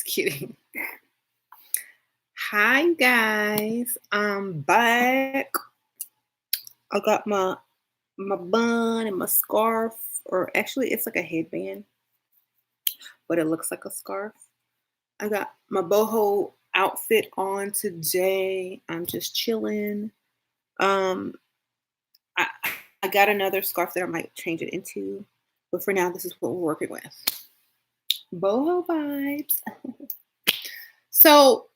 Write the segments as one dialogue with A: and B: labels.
A: kidding. Hi, you guys. I'm back. I got my bun and my scarf, or actually, it's like a headband, but it looks like a scarf. I got my boho outfit on today. I'm just chilling. Um, I, I got another scarf that I might change it into, but for now, this is what we're working with. Boho vibes. So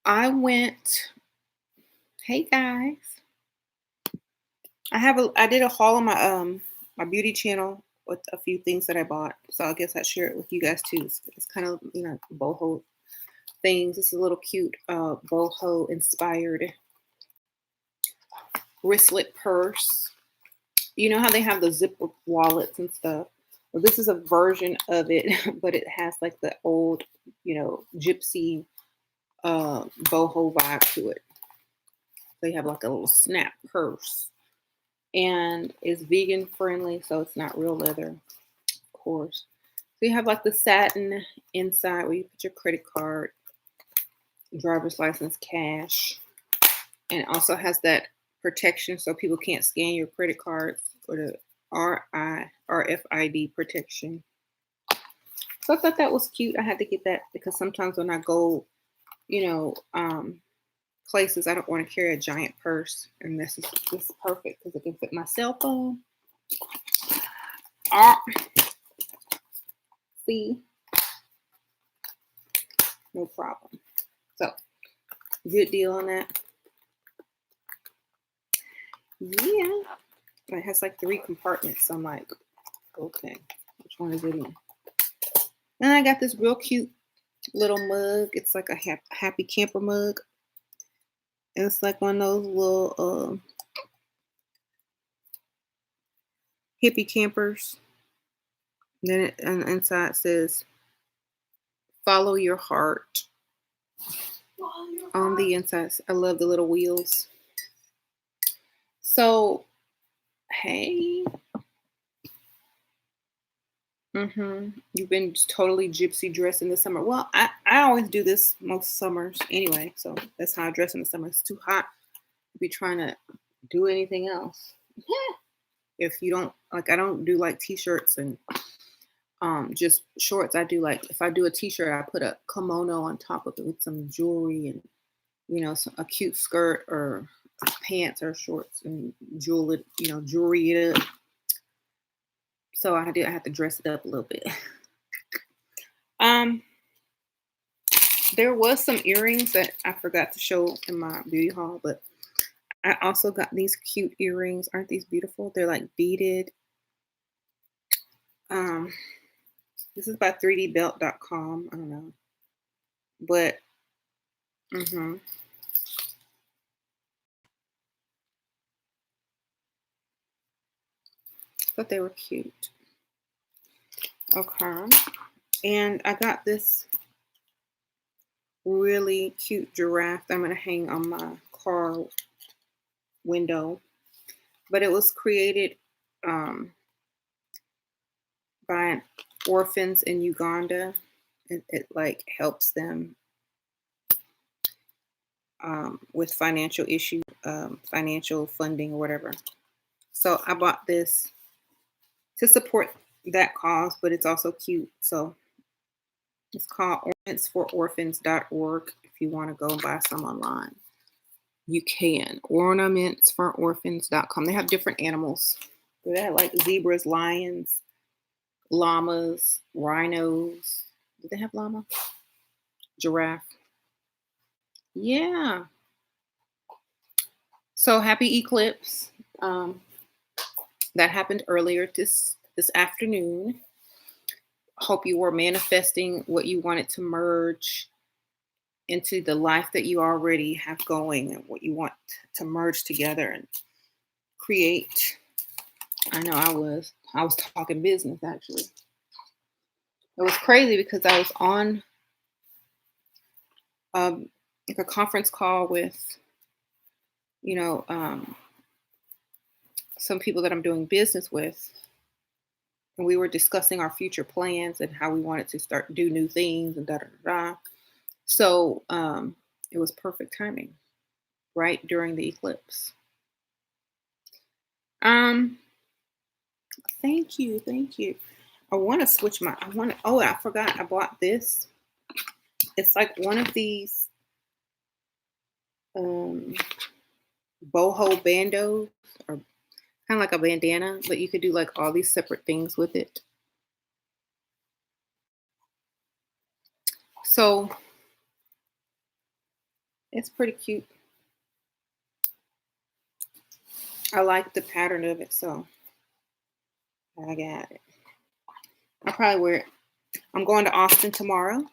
A: I went. Hey guys, I did a haul on my beauty channel with a few things that I bought. So I guess I share it with you guys too. It's kind of boho things. It's a little cute boho inspired wristlet purse. You know how they have the zipper wallets and stuff. Well, this is a version of it, but it has like the old, gypsy boho vibe to it. They have like a little snap purse, and it's vegan friendly, so it's not real leather, of course. So you have like the satin inside where you put your credit card, driver's license, cash, and it also has that protection so people can't scan your credit cards, or the RFID protection. So I thought that was cute. I had to get that because sometimes when I go, places, I don't want to carry a giant purse, and this is perfect because it can fit my cell phone. See, no problem. So good deal on that. Yeah, it has like 3 compartments. So I'm like, okay, which one is it in? And I got this real cute little mug. It's like a happy camper mug. And it's like one of those little hippie campers. And then inside says, follow your heart. On the inside, I love the little wheels. So, hey. You've been totally gypsy dressed in the summer. Well, I always do this most summers anyway. So that's how I dress in the summer. It's too hot to be trying to do anything else. If you don't, like, I don't do like t-shirts and just shorts. I do like, if I do a t-shirt, I put a kimono on top of it with some jewelry and, a cute skirt or pants or shorts and jewelry it up. So I have to dress it up a little bit. There was some earrings that I forgot to show in my beauty haul, but I also got these cute earrings. Aren't these beautiful? They're like beaded. This is by 3dbelt.com. I don't know. But thought they were cute. Okay. And I got this really cute giraffe that I'm going to hang on my car window. But it was created by orphans in Uganda. It like helps them with financial issues, financial funding or whatever. So I bought this to support that cause, but it's also cute. So it's called ornamentsfororphans.org. If you want to go and buy some online, you can. Ornamentsfororphans.com. They have different animals. They have like zebras, lions, llamas, rhinos. Do they have llama? Giraffe. Yeah. So happy eclipse. That happened earlier this afternoon. Hope you were manifesting what you wanted to merge into the life that you already have going and what you want to merge together and create. I know I was talking business actually. It was crazy because I was on like a conference call with some people that I'm doing business with, and we were discussing our future plans and how we wanted to start do new things and da da da. Da. So it was perfect timing, right during the eclipse. Um, thank you, thank you. I want to switch my. I want to. Oh, I forgot. I bought this. It's like one of these um boho bandos, or kind of like a bandana, but you could do like all these separate things with it. So it's pretty cute. I like the pattern of it, so I got it. I probably wear it. I'm going to Austin tomorrow,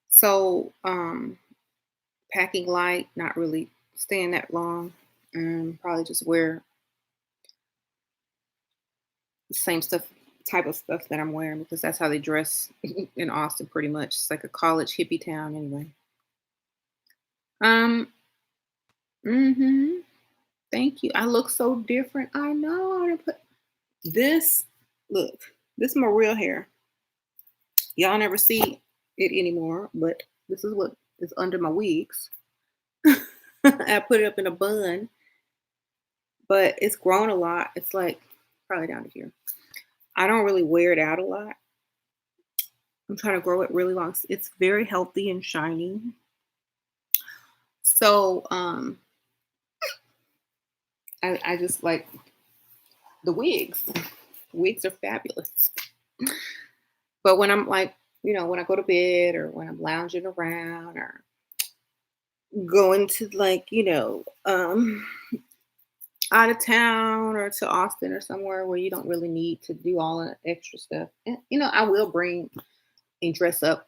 A: so packing light, not really staying that long. Probably just wear the same stuff, type of stuff that I'm wearing because that's how they dress in Austin. Pretty much, it's like a college hippie town, anyway. Um. Hmm. Thank you. I look so different. I know. I didn't put this. Look, this is my real hair. Y'all never see it anymore, but this is what is under my wigs. I put it up in a bun, but it's grown a lot. It's like probably down to here. I don't really wear it out a lot. I'm trying to grow it really long. It's very healthy and shiny. So I just like the wigs. Wigs are fabulous. But when I'm like, when I go to bed or when I'm lounging around or going to like, out of town or to Austin or somewhere where you don't really need to do all the extra stuff. And, I will bring and dress up,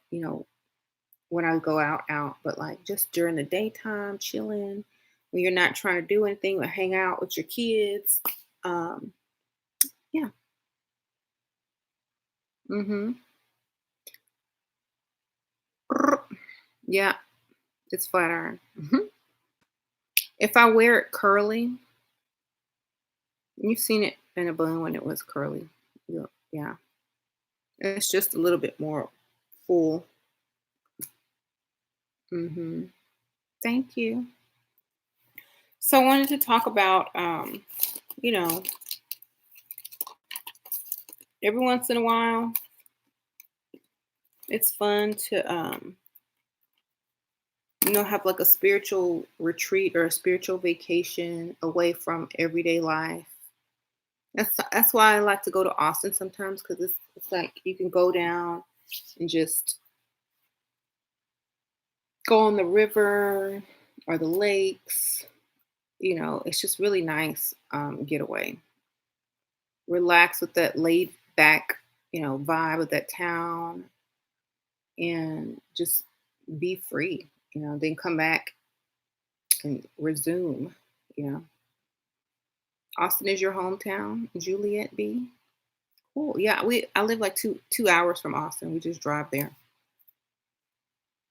A: when I go out, but like just during the daytime, chilling, when you're not trying to do anything but hang out with your kids. Um, yeah. Mm-hmm. Yeah, it's flat iron. If I wear it curly, you've seen it in a bun when it was curly. Yeah. It's just a little bit more full. Thank you. So I wanted to talk about, you know, every once in a while, it's fun to, have like a spiritual retreat or a spiritual vacation away from everyday life. That's why I like to go to Austin sometimes because it's like you can go down and just go on the river or the lakes. It's just really nice getaway. Relax with that laid back, vibe of that town and just be free, then come back and resume, you know. Austin is your hometown, Juliet B. Cool. Yeah, I live like two hours from Austin. We just drive there.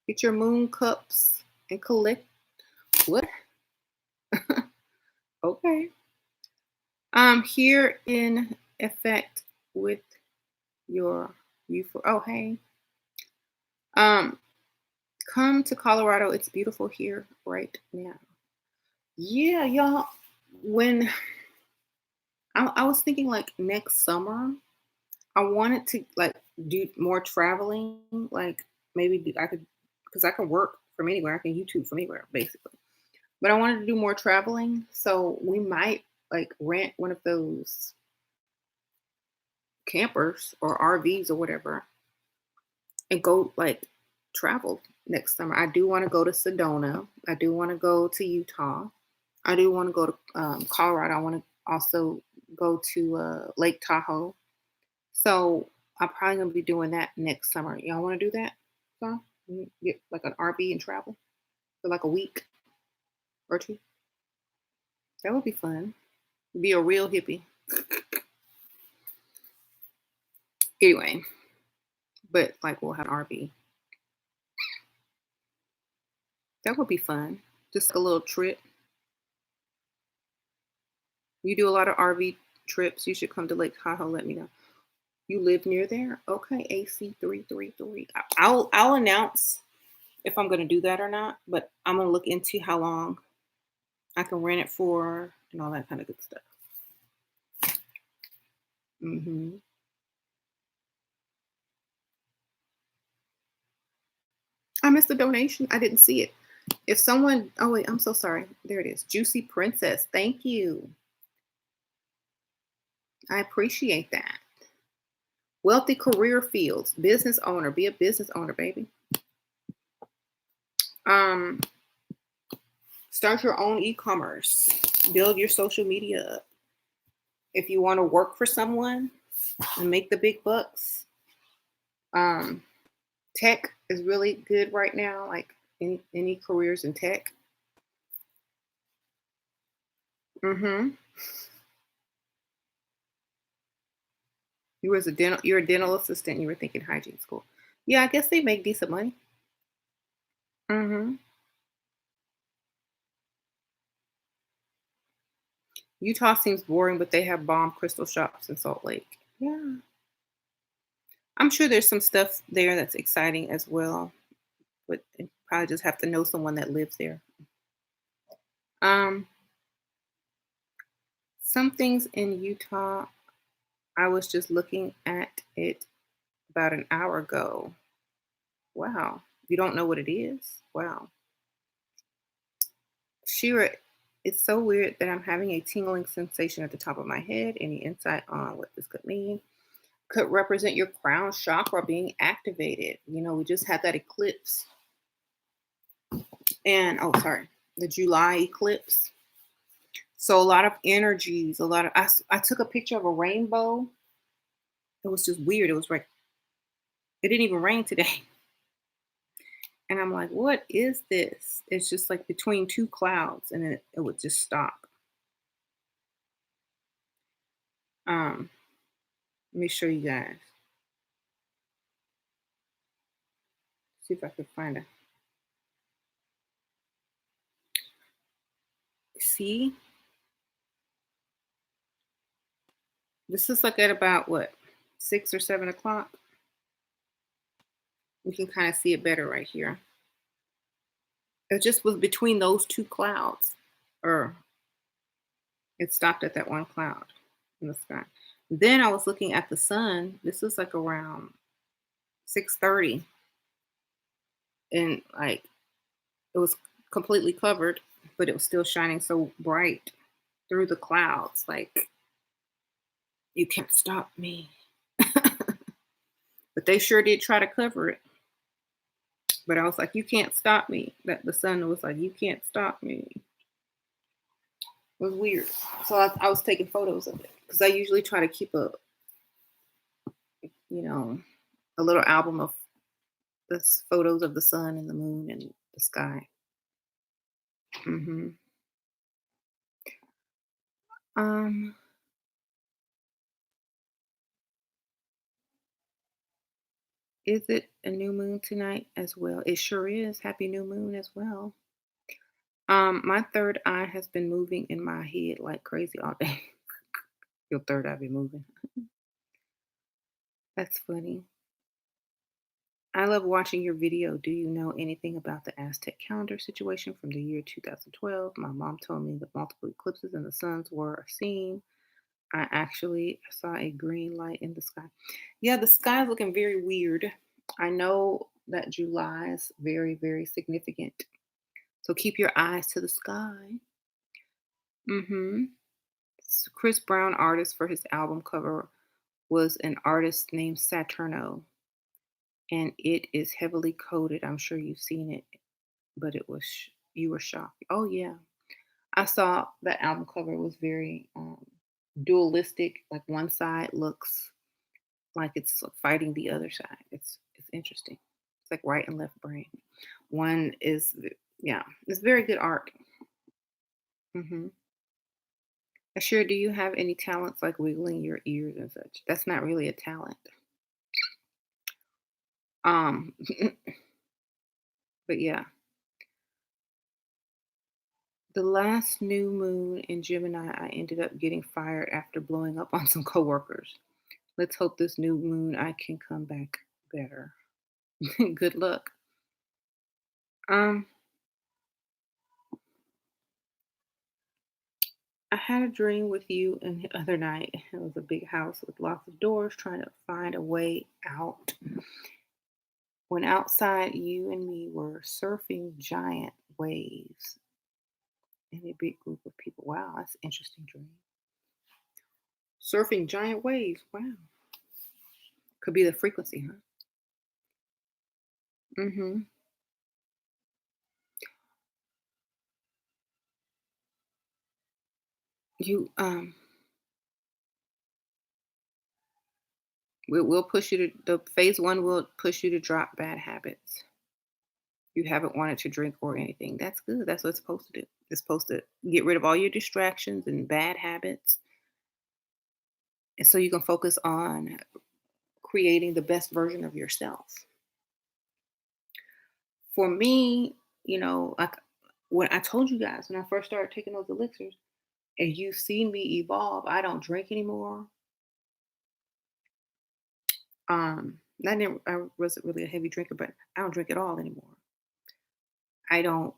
A: Get your moon cups and collect what? Okay. Here in effect with your you for oh hey. Um Come to Colorado. It's beautiful here right now. Yeah, y'all. When I was thinking like next summer, I wanted to like do more traveling. Like maybe I could, because I can work from anywhere. I can YouTube from anywhere, basically. But I wanted to do more traveling, so we might like rent one of those campers or RVs or whatever, and go like travel next summer. I do want to go to Sedona. I do want to go to Utah. I do want to go to Colorado. I want to also go to Lake Tahoe. So I'm probably gonna be doing that next summer. Y'all want to do that? So get like an RV and travel for like a week or two. That would be fun. Be a real hippie. Anyway, but like we'll have an RV. That would be fun. Just a little trip. You do a lot of RV. trips, you should come to Lake Tahoe. Let me know. You live near there? Okay, AC333. I'll announce if I'm gonna do that or not, but I'm gonna look into how long I can rent it for and all that kind of good stuff. Hmm. I missed the donation. I didn't see it. If someone, oh wait, I'm so sorry. There it is. Juicy Princess. Thank you. I appreciate that. Wealthy career fields, business owner. Be a business owner, baby. Um, Start your own e-commerce. Build your social media up. If you want to work for someone and make the big bucks, um, tech is really good right now. Like any careers in tech. Mm-hmm. You're a dental assistant. You were thinking hygiene school. Yeah, I guess they make decent money. Mm-hmm. Utah seems boring, but they have bomb crystal shops in Salt Lake. Yeah, I'm sure there's some stuff there that's exciting as well, but you probably just have to know someone that lives there. Um, some things in Utah, I was just looking at it about an hour ago. Wow, you don't know what it is? Wow, Shira, it's so weird that I'm having a tingling sensation at the top of my head. Any insight on what this could mean? Could represent your crown chakra being activated. You know, we just had that eclipse. And oh, sorry, the July eclipse. So a lot of energies, a lot of I took a picture of a rainbow. It was just weird. It was like it didn't even rain today. And I'm like, what is this? It's just like between two clouds and then it would just stop. Um, Let me show you guys. See if I can find a see. This is like at about what 6 or 7 o'clock. You can kind of see it better right here. It just was between those two clouds, or it stopped at that one cloud in the sky. Then I was looking at the sun. This was like around 6:30, and like it was completely covered, but it was still shining so bright through the clouds. Like you can't stop me. But they sure did try to cover it. But I was like, you can't stop me. That the sun was like, you can't stop me. It was weird. So I was taking photos of it because I usually try to keep you know, a little album of the photos of the sun and the moon and the sky. Hmm. Um, is it a new moon tonight as well? It sure is. Happy new moon as well. My third eye has been moving in my head like crazy all day. Your third eye be moving. That's funny. I love watching your video. Do you know anything about the Aztec calendar situation from the year 2012? My mom told me that multiple eclipses and the suns were seen. I actually saw a green light in the sky. Yeah, the sky is looking very weird. I know that July is very, very significant. So keep your eyes to the sky. Mm-hmm. Chris Brown, artist for his album cover, was an artist named Saturno, and it is heavily coded. I'm sure you've seen it, but it was you were shocked. Oh yeah, I saw that album cover was very dualistic. Like one side looks like it's fighting the other side. It's interesting. It's like right and left brain. One is yeah, it's very good art. Hmm. Sure. Do you have any talents like wiggling your ears and such? That's not really a talent. Um, but yeah, The last new moon in Gemini, I ended up getting fired after blowing up on some coworkers. Let's hope this new moon I can come back better. Good luck. Um, I had a dream with you and the other night. It was a big house with lots of doors trying to find a way out. When outside, you and me were surfing giant waves in a big group of people. Wow, that's an interesting dream. Surfing giant waves. Wow. Could be the frequency, huh? Mm-hmm. You will push you to the phase one will push you to drop bad habits. You haven't wanted to drink or anything. That's good. That's what it's supposed to do. It's supposed to get rid of all your distractions and bad habits. And so you can focus on creating the best version of yourself. For me, like when I told you guys when I first started taking those elixirs and you've seen me evolve, I don't drink anymore. I wasn't really a heavy drinker, but I don't drink at all anymore. I don't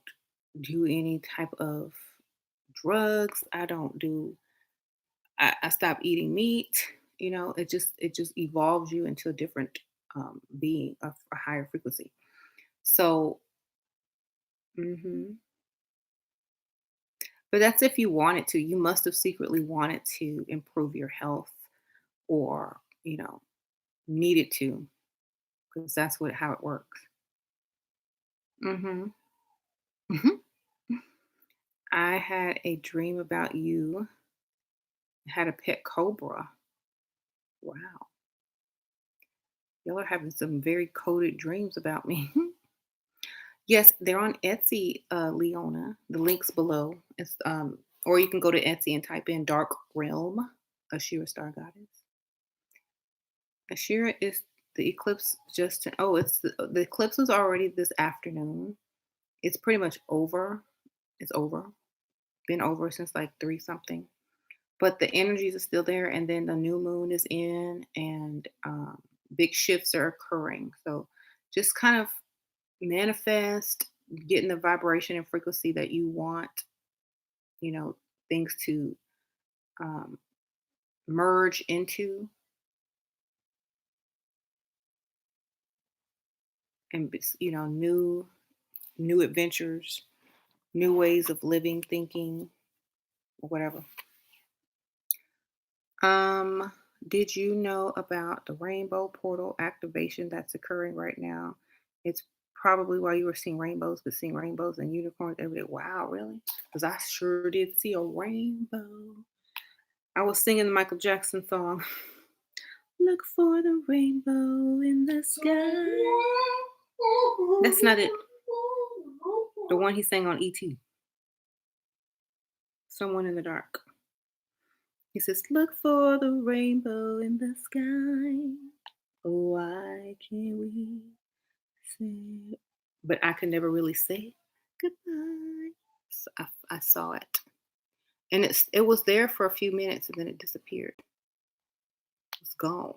A: do any type of drugs. I stopped eating meat. It just evolves you into a different being of a higher frequency. So, mhm. But that's if you wanted to. You must have secretly wanted to improve your health or, needed to, because that's how it works. Hmm. I had a dream about you. Had a pet cobra. Wow. Y'all are having some very coded dreams about me. Yes, they're on Etsy, Leona. The link's below. Or you can go to Etsy and type in Dark Realm, Asherah Star Goddess. Asherah is the eclipse it's the eclipse was already this afternoon. It's pretty much over. It's over. Been over since like three something. But the energies are still there, and then the new moon is in, and big shifts are occurring. So just kind of manifest getting the vibration and frequency that you want, you know, things to um, merge into, and new adventures, new ways of living, thinking, or whatever. Um, did you know about the rainbow portal activation that's occurring right now? It's probably why you were seeing rainbows, but seeing rainbows and unicorns every day. Wow, really? Because I sure did see a rainbow. I was singing the Michael Jackson song. Look for the rainbow in the sky. That's not it. The one he sang on ET. Someone in the dark. He says, look for the rainbow in the sky. Why can't we say? But I could never really say goodbye. So I saw it. And it was there for a few minutes and then it disappeared. It's gone.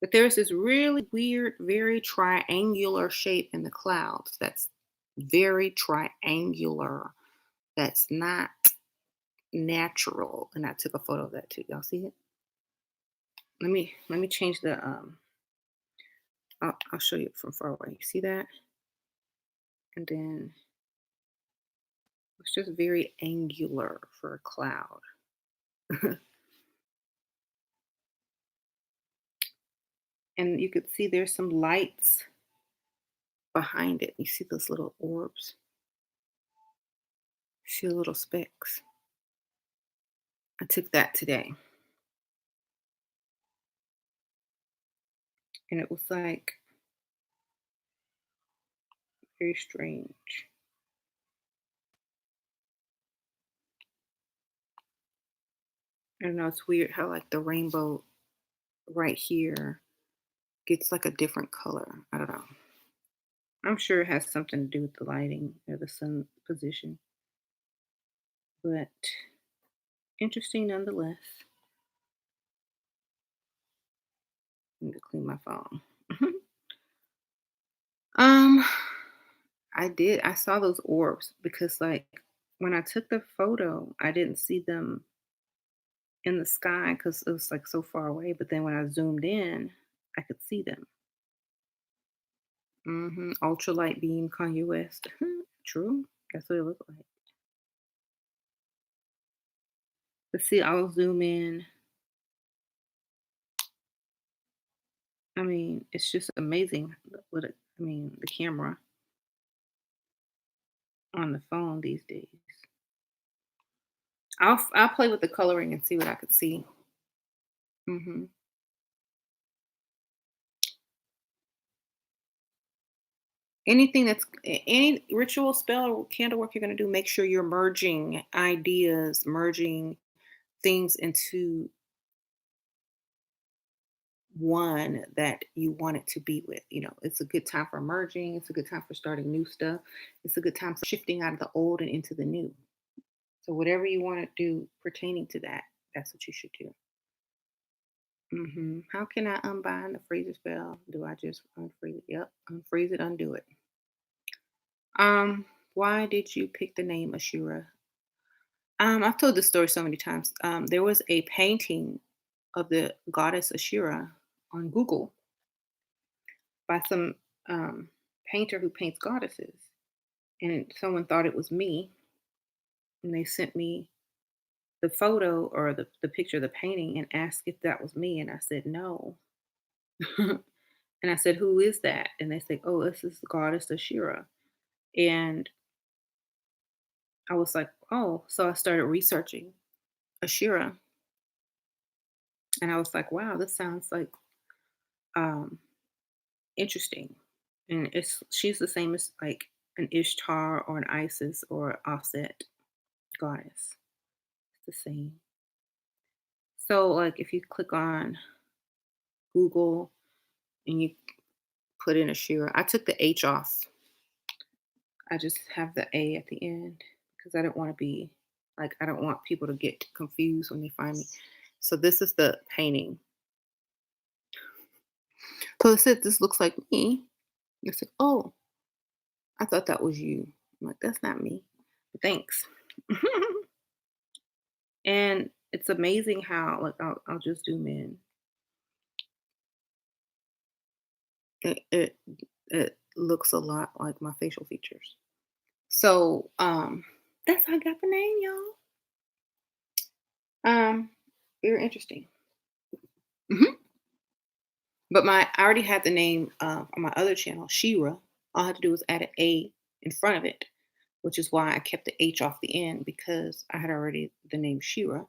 A: But there's this really weird, very triangular shape in the clouds that's very triangular. That's not natural. And I took a photo of that too. Y'all see it? Let me change the I'll show you from far away. You see that? And then it's just very angular for a cloud. And you could see there's some lights behind it. You see those little orbs? See the little specks. I took that today. And it was like very strange. I don't know, it's weird how like the rainbow right here gets like a different color. I don't know. I'm sure it has something to do with the lighting or the sun position, but interesting nonetheless. I need to clean my phone. um, I did. I saw those orbs because, like, when I took the photo, I didn't see them in the sky because it was like so far away. But then when I zoomed in, I could see them. Ultralight beam Kanye West. True. That's what it looked like. But see, I'll zoom in. I mean, it's just amazing what it, I mean, the camera on the phone these days. I'll play with the coloring and see what I could see. hmm Anything that's any ritual, spell, or candle work you're going to do, make sure you're merging ideas, merging things into one that you want it to be with. It's a good time for merging. It's a good time for starting new stuff. It's a good time for shifting out of the old and into the new. So whatever you want to do pertaining to that, that's what you should do. How can I unbind the freezer spell? Do I just unfreeze it? Yep, unfreeze it, undo it. Why did you pick the name Asherah? I've told this story so many times. There was a painting of the goddess Asherah on Google by some um, painter who paints goddesses, and someone thought it was me, and they sent me the photo or the picture of the painting and asked if that was me, and I said no. And I said, "Who is that?" And they said, "Oh, this is the goddess Asherah." And I was like, "Oh," so I started researching Asherah, and I was like, "Wow, this sounds like um, interesting." And she's the same as like an Ishtar or an Isis or Offset goddess. It's the same. So, like, if you click on Google and you put in Asherah, I took the H off. I just have the A at the end because I don't want to be like, I don't want people to get confused when they find me. So, this is the painting. So, it said, "This looks like me." I said, "Oh, I thought that was you." I'm like, "That's not me." But thanks. And it's amazing how, like, I'll just zoom in. It looks a lot like my facial features. So, that's how I got the name, y'all. Um, Very interesting. Mhm. But I already had the name on my other channel, Shira. All I had to do was add an A in front of it, which is why I kept the H off the end because I had already the name Shira.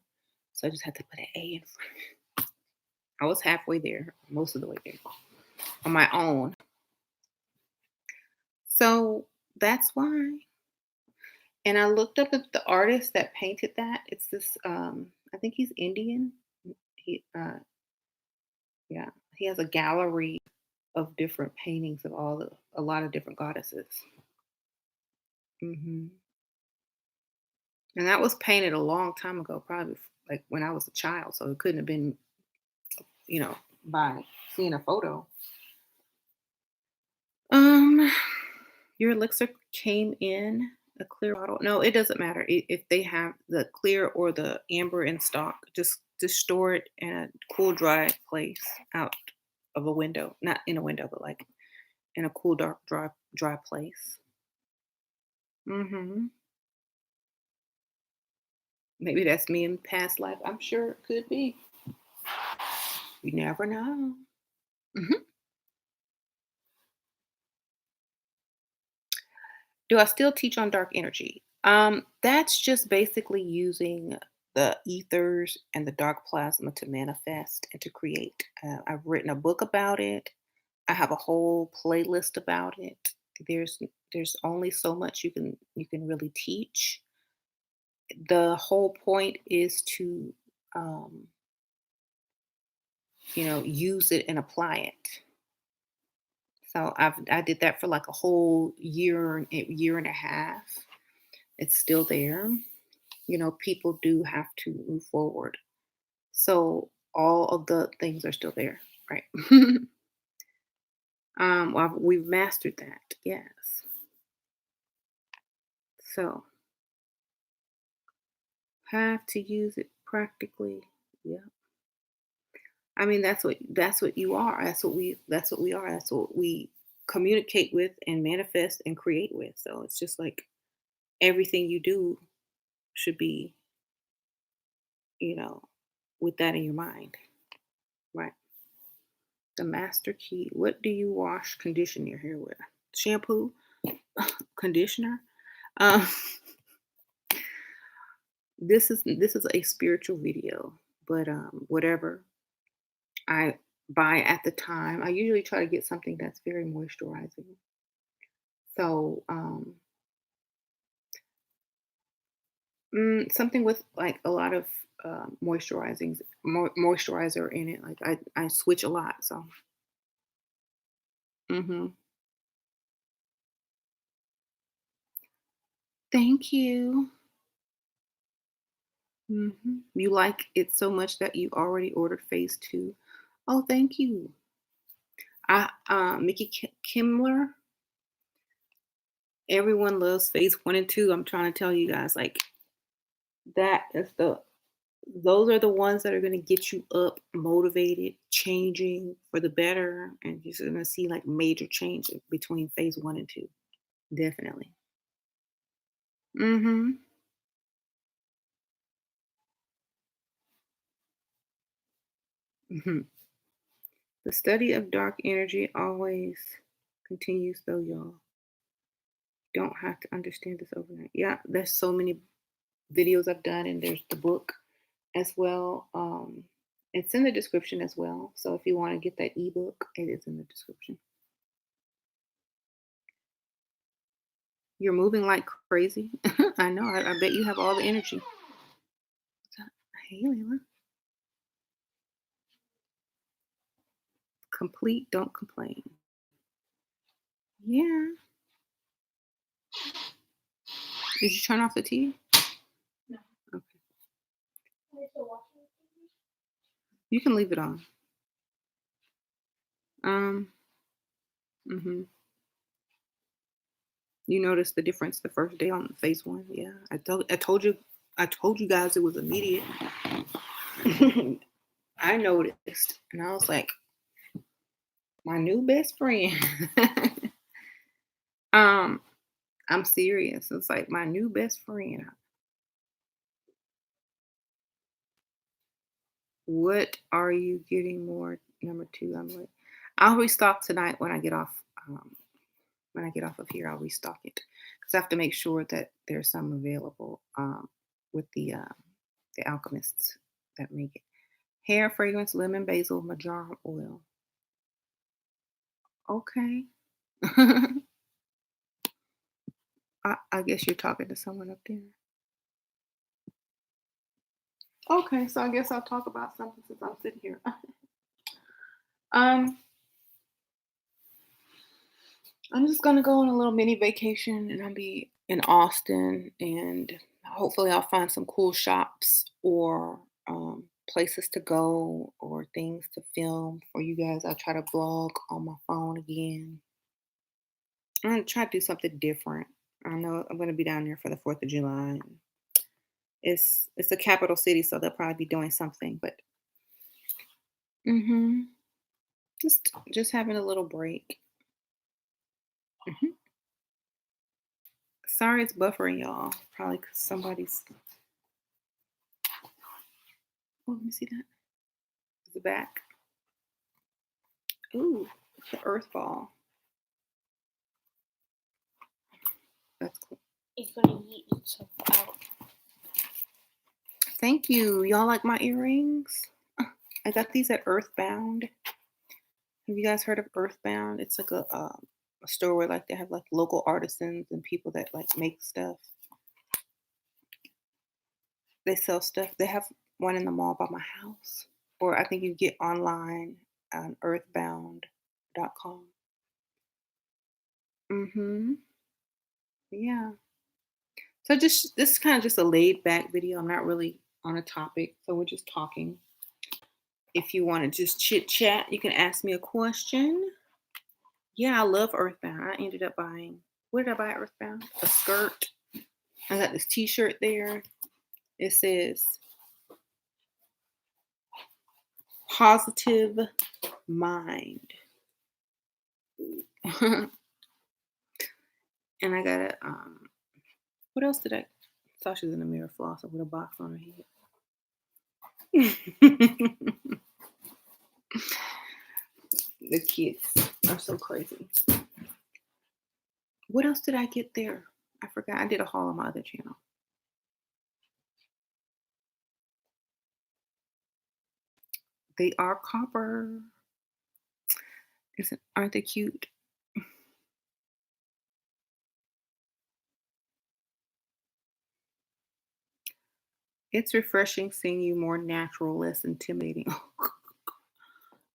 A: So I just had to put an A in front. I was halfway there, most of the way there on my own. So that's why. And I looked up at the artist that painted that. It's this I think he's Indian. He Yeah, he has a gallery of different paintings of a lot of different goddesses. hmm And that was painted a long time ago, probably like when I was a child. So it couldn't have been, you know, by seeing a photo. Um, your elixir came in a clear bottle. No, it doesn't matter if they have the clear or the amber in stock. Just store it in a cool, dry place out of a window, not in a window, but like in a cool, dark, dry place. hmm Maybe that's me in past life. I'm sure it could be. You never know. Mhm. Do I still teach on dark energy? That's just basically using the ethers and the dark plasma to manifest and to create. I've written a book about it. I have a whole playlist about it. There's there's only so much you can really teach. The whole point is to um, use it and apply it. So I did that for like a whole year and a half. It's still there. People do have to move forward. So all of the things are still there, right? Well, we've mastered that, yes. So have to use it practically. Yeah. I mean, that's what you are. That's what we are. That's what we communicate with and manifest and create with. So it's just like everything you do should be, you know, with that in your mind. Right. The master key. What do you wash, condition your hair with? Shampoo, conditioner. Um, this is a spiritual video, but whatever I buy at the time, I usually try to get something that's very moisturizing. So something with like a lot of moisturizer in it. Like I switch a lot. So hmm thank you. You like it so much that you already ordered phase two. Oh, thank you. Mickey Kimmler. Everyone loves phase one and two. I'm trying to tell you guys, like that is those are the ones that are going to get you up, motivated, changing for the better, and you're going to see like major change between phase one and two. Definitely. Mm-hmm. hmm The study of dark energy always continues, though, y'all. Don't have to understand this overnight. Yeah, there's so many videos I've done, and there's the book as well. It's in the description as well. So if you want to get that ebook, it is in the description. You're moving like crazy. I know. I bet you have all the energy. Hey, Layla. Complete, don't complain. Yeah. Did you turn off the TV? Okay. You can leave it on. Um. hmm You noticed the difference the first day on phase one. Yeah. I told you guys it was immediate. I noticed, and I was like, my new best friend. um, I'm serious. It's like my new best friend. What are you getting more? Number two, I'm like, I'll restock tonight when I get off. When I get off of here, I'll restock it because I have to make sure that there's some available with the alchemists that make it. Hair fragrance, lemon basil, marjoram oil. Okay. I guess you're talking to someone up there. Okay, so I guess I'll talk about something since I'm sitting here. um, I'm just gonna go on a little mini vacation, and I'll be in Austin, and hopefully I'll find some cool shops or places to go or things to film for you guys. I'll try to vlog on my phone again. I'm gonna try to do something different. I know I'm gonna be down there for the 4th of July. It's a capital city, so they'll probably be doing something. But hmm just having a little break. Mhm. Sorry, it's buffering, y'all. Probably because somebody's. Oh, let me see that. The back. Ooh, the earth ball. That's cool.
B: It's gonna eat itself out.
A: Thank you. Y'all like my earrings? I got these at Earthbound. Have you guys heard of Earthbound? It's like a store where like they have like local artisans and people that like make stuff. They sell stuff. They have one in the mall by my house, or I think you get online on earthbound.com. Mhm. Yeah. So just this is kind of just a laid back video. I'm not really on a topic, so we're just talking. If you want to just chit chat, you can ask me a question. Yeah, I love Earthbound. I ended up buying. What did I buy at Earthbound? A skirt. I got this T-shirt there. It says "Positive Mind," and I got a. What else did I? Thought she was in the mirror flossing with a box on her head. The kids are so crazy. What else did I get there? I forgot. I did a haul on my other channel. They are copper. Aren't they cute? It's refreshing seeing you more natural, less intimidating.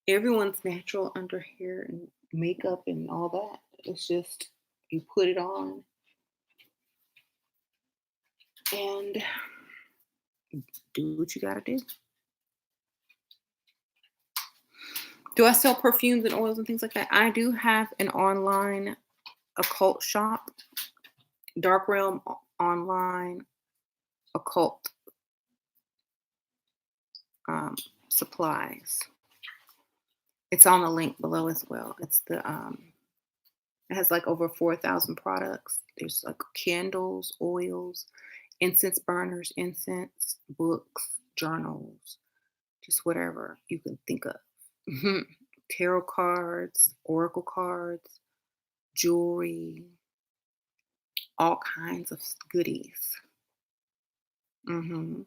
A: Everyone's natural under hair and makeup and all that. It's just you put it on and do what you gotta do. Do I sell perfumes and oils and things like that? I do have an online occult shop, Dark Realm Online Occult um, Supplies. It's on the link below as well. It has like over 4,000 products. There's like candles, oils, incense burners, incense, books, journals, just whatever you can think of. Tarot cards, oracle cards, jewelry, all kinds of goodies. hmm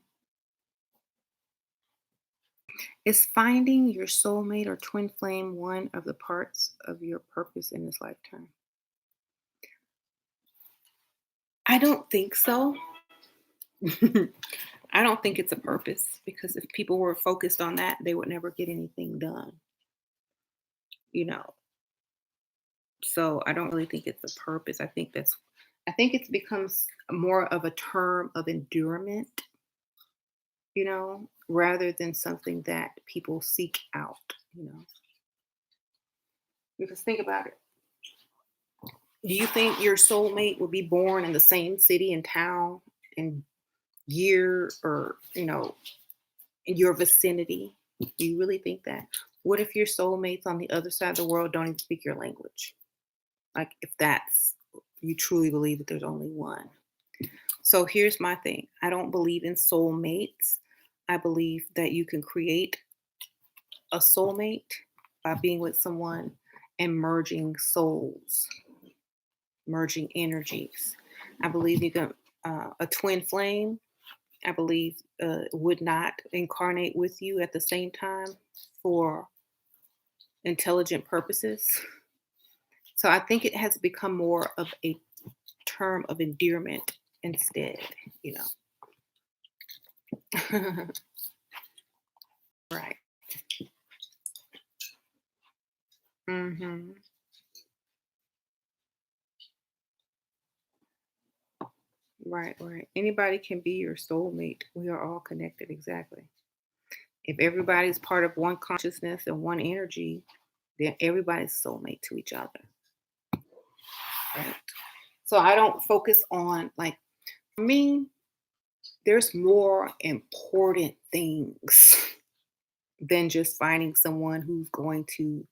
A: Is finding your soulmate or twin flame one of the parts of your purpose in this lifetime? I don't think so. I don't think it's a purpose because if people were focused on that, they would never get anything done, you know. So I don't really think it's a purpose. I think it's becomes more of a term of endurement, rather than something that people seek out. Because think about it. Do you think your soulmate will be born in the same city and town and year or, in your vicinity? Do you really think that? What if your soulmates on the other side of the world don't even speak your language? Like, if that's, you truly believe that there's only one. So here's my thing. I don't believe in soulmates. I believe that you can create a soulmate by being with someone and merging souls, merging energies. I believe you can, a twin flame, I believe, would not incarnate with you at the same time for intelligent purposes. So I think it has become more of a term of endearment instead. Right. hmm Right, right. Anybody can be your soulmate. We are all connected, exactly. If everybody's part of one consciousness and one energy, then everybody's soulmate to each other. Right. So I don't focus on, like, for me, there's more important things than just finding someone who's going to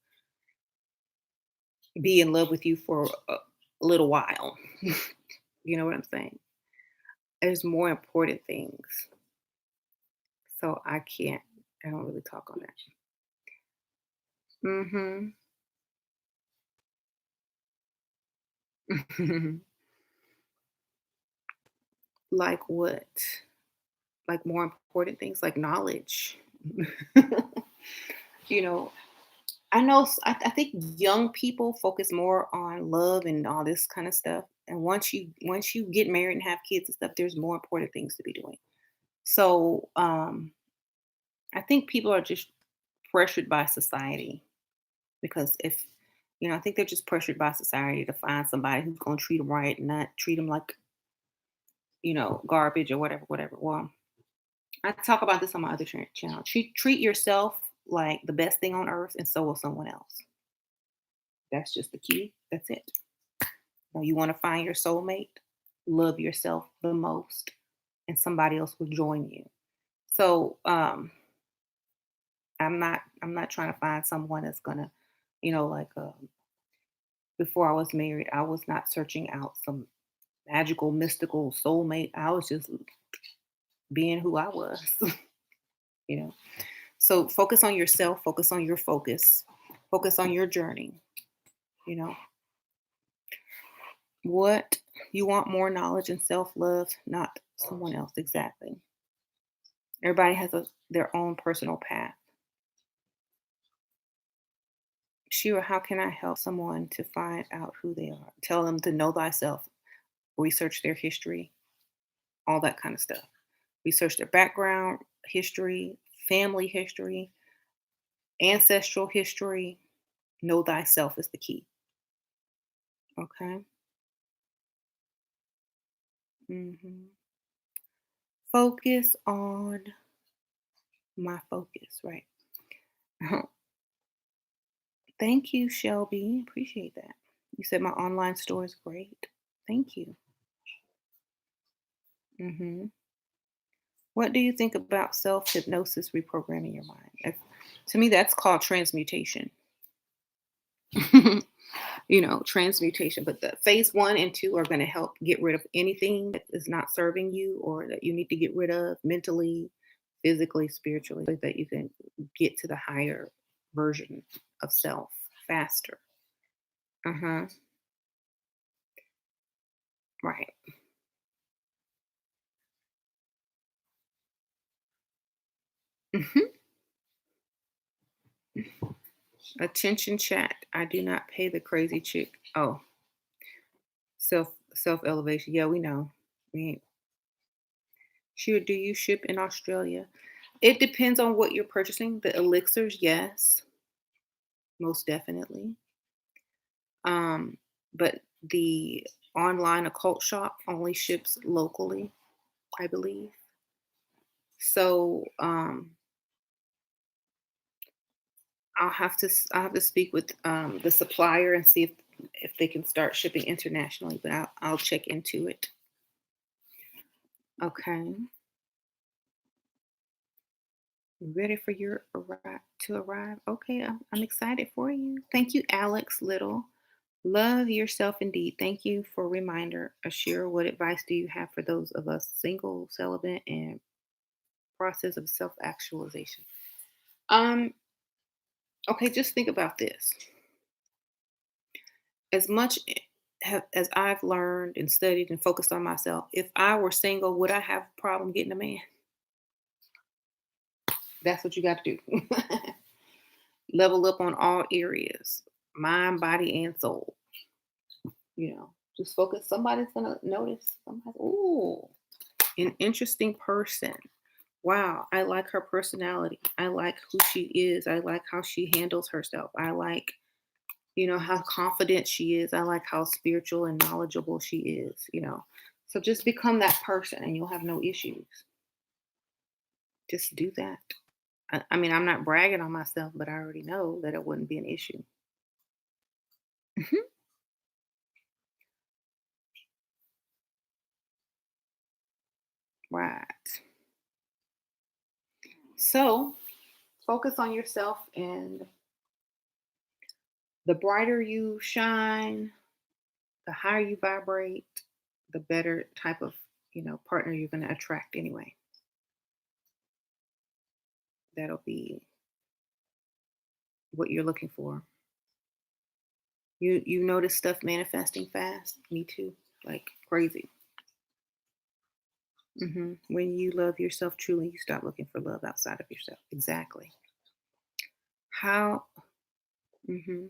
A: be in love with you for a little while. You know what I'm saying? There's more important things. So I don't really talk on that. hmm Like what? Like more important things like knowledge. you know, I know I think young people focus more on love and all this kind of stuff. And once you get married and have kids and stuff, there's more important things to be doing. So I think people are just pressured by society because I think they're just pressured by society to find somebody who's going to treat them right and not treat them like, garbage or whatever, whatever. Well, I talk about this on my other channel. Treat yourself like the best thing on earth, and so will someone else. That's just the key. That's it. You want to find your soulmate, love yourself the most, and somebody else will join you. So I'm not trying to find someone that's gonna, like before I was married, I was not searching out some magical, mystical soulmate. I was just being who I was, you know. So focus on yourself, focus on your focus on your journey, you know. What you want more knowledge and self-love, not someone else exactly. Everybody has their own personal path. Shira, how can I help someone to find out who they are? Tell them to know thyself, research their history, all that kind of stuff. Research their background, history, family history, ancestral history. Know thyself is the key. Okay. hmm Focus on my focus, right? Thank you, Shelby. Appreciate that. You said my online store is great. Thank you. hmm What do you think about self hypnosis reprogramming your mind? To me, that's called transmutation. Transmutation. But the phase 1 and 2 are going to help get rid of anything that is not serving you or that you need to get rid of mentally, physically, spiritually, so that you can get to the higher version of self faster. Uh huh. Right. hmm Attention chat. I do not pay the crazy chick. Oh, self elevation. Yeah, we know. We Sure. Do you ship in Australia? It depends on what you're purchasing. The elixirs, yes, most definitely. Um, but the online occult shop only ships locally, I believe. So I'll have to speak with the supplier and see if they can start shipping internationally. But I'll check into it. Okay. Ready for your arrive? Okay, I'm excited for you. Thank you, Alex Little. Love yourself indeed. Thank you for a reminder. Ashira, what advice do you have for those of us single, celibate, and process of self-actualization? Um, okay, just think about this. As much as I've learned and studied and focused on myself, if I were single, would I have a problem getting a man? That's what you got to do. Level up on all areas, mind, body, and soul. Just focus. Somebody's gonna notice. Somebody, ooh, an interesting person. Wow, I like her personality. I like who she is. I like how she handles herself. I like, how confident she is. I like how spiritual and knowledgeable she is. So just become that person and you'll have no issues. Just do that. I mean, I'm not bragging on myself, but I already know that it wouldn't be an issue. Mhm. Right. So focus on yourself, and the brighter you shine, the higher you vibrate, the better type of partner you're going to attract anyway. That'll be what you're looking for. You notice stuff manifesting fast. Me too, like crazy. When you love yourself truly, you stop looking for love outside of yourself. Exactly. How? hmm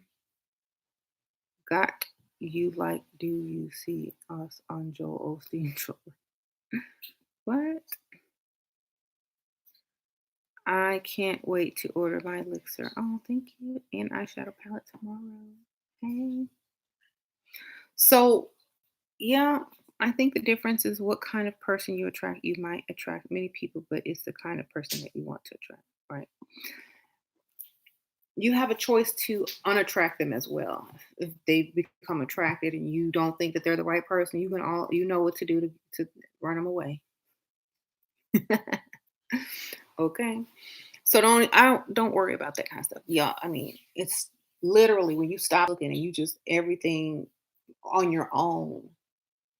A: Got you like? Do you see us on Joel Osteen? What? I can't wait to order my elixir. Oh, thank you. And eyeshadow palette tomorrow. Mhm. So, yeah, I think the difference is what kind of person you attract. You might attract many people, but it's the kind of person that you want to attract, right? You have a choice to unattract them as well. If they become attracted and you don't think that they're the right person, you know what to do to run them away. Okay. So don't worry about that kind of stuff. Yeah, I mean, it's literally when you stop looking and you just everything on your own,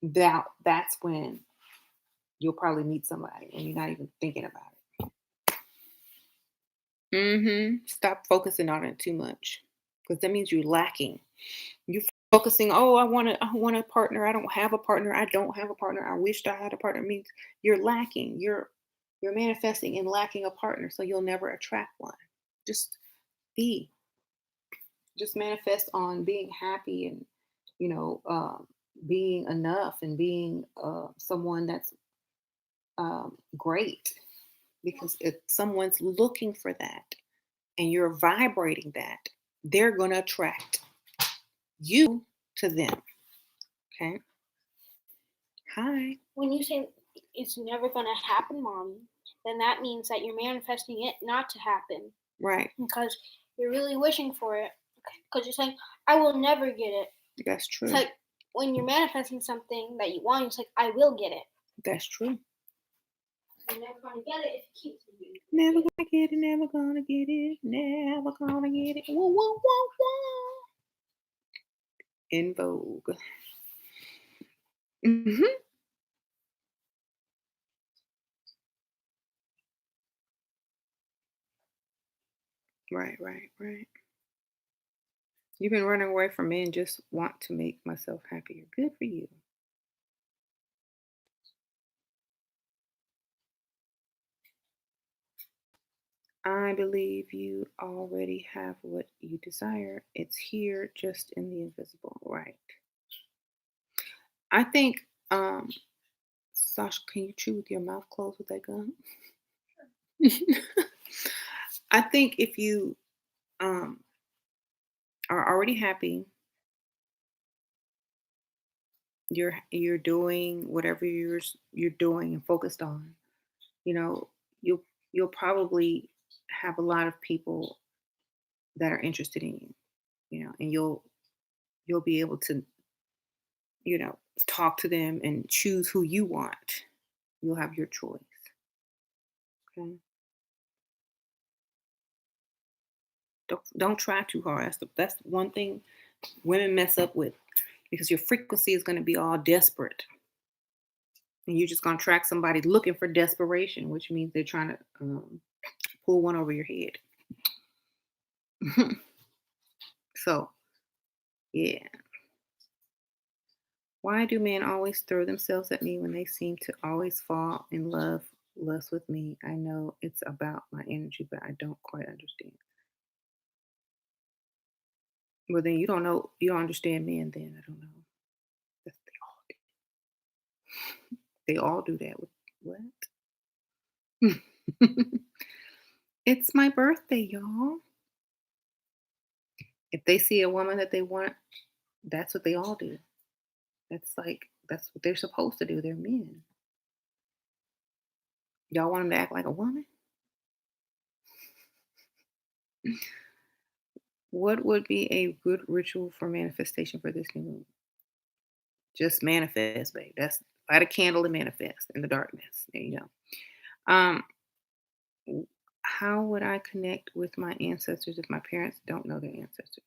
A: that's when you'll probably meet somebody and you're not even thinking about it. Stop focusing on it too much. Because that means you're lacking. You focusing, oh, I want a partner. I don't have a partner. I don't have a partner. I wished I had a partner means you're lacking. You're manifesting and lacking a partner, so you'll never attract one. Just be. Just manifest on being happy and you know being enough and being someone that's great because if someone's looking for that and you're vibrating that, they're going to attract you to them. Okay. Hi.
B: When you say it's never gonna happen, mommy, then that means that you're manifesting it not to happen
A: Right.
B: because you're really wishing for it. Because you're saying, I will never get it.
A: That's true.
B: It's like when you're manifesting something that you want, it's like, I will get it.
A: That's true.
B: You're never gonna get it if you keep thinking.
A: Never gonna get it, never gonna get it, never gonna get it. Whoa, whoa, whoa, whoa. In vogue. Hmm. Right, right, right. You've been running away from men just want to make myself happier. Good for you. I believe you already have what you desire. It's here just in the invisible. Right. I think, Sasha, can you chew with your mouth closed with that gum? I think if you um, are already happy, you're doing whatever you're doing and focused on. You know, you'll you'll probably have a lot of people that are interested in you. You know, and you'll be able to talk to them and choose who you want. You'll have your choice. Okay. Don't try too hard. That's one thing women mess up with because your frequency is going to be all desperate, and you're just going to attract somebody looking for desperation, which means they're trying to pull one over your head. So yeah, why do men always throw themselves at me when they seem to always fall in lust with me? I know it's about my energy, but I don't quite understand. Well, then you don't understand men. Then I don't know. That's- They all do that. What? It's my birthday, y'all. If they see a woman that they want, that's what they all do. That's what they're supposed to do. They're men. Y'all want them to act like a woman? What would be a good ritual for manifestation for this new moon? Just manifest, babe. That's light a candle and manifest in the darkness. There you go. Um, how would I connect with my ancestors if my parents don't know their ancestors?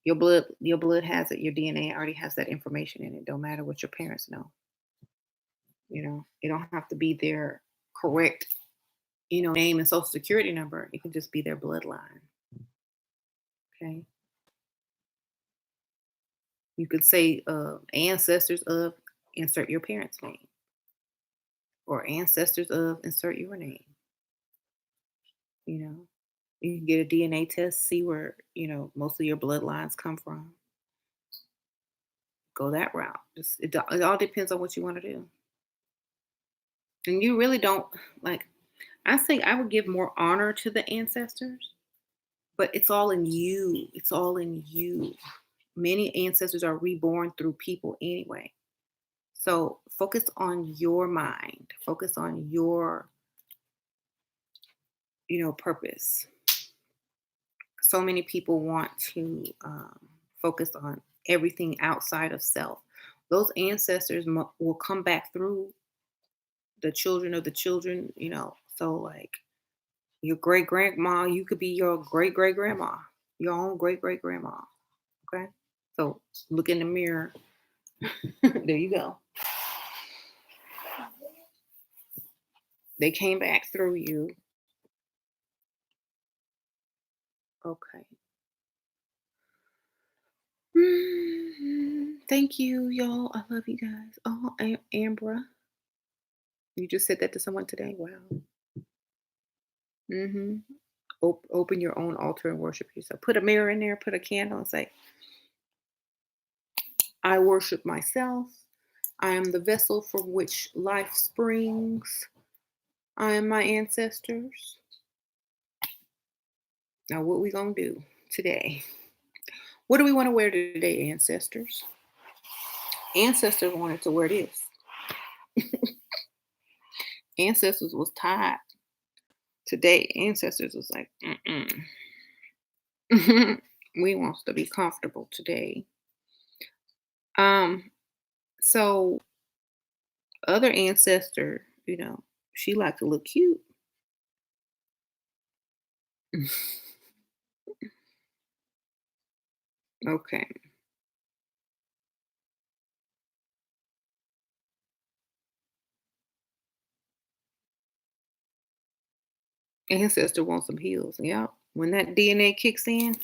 A: Your blood has it. Your DNA already has that information in it. Don't matter what your parents know. It don't have to be their correct, name and social security number. It can just be their bloodline. Okay. You could say ancestors of insert your parents' name or ancestors of insert your name. You know, you can get a DNA test, see where, most of your bloodlines come from. Go that route. It all depends on what you want to do. And you really don't like, I think I would give more honor to the ancestors But it's all in you. It's all in you. Many ancestors are reborn through people anyway. So focus on your mind. Focus on your, purpose. So many people want to focus on everything outside of self. Those ancestors will come back through the children of the children, So, like your great grandma, you could be your great great grandma, your own great great grandma. Okay. So, look in the mirror. There you go. They came back through you. Okay. Thank you, y'all. I love you guys. Oh, Ambra. You just said that to someone today. Wow. Mm-hmm. Open your own altar and worship yourself. Put a mirror in there, put a candle, and say, I worship myself. I am the vessel from which life springs. I am my ancestors. Now, what we gonna do today? What do we want to wear today, ancestors? Ancestors wanted to wear this. Ancestors was tired. Today, ancestors was like, we wants to be comfortable today. So other ancestor, she liked to look cute. Okay. Ancestor wants some heels. Yeah. When that DNA kicks in,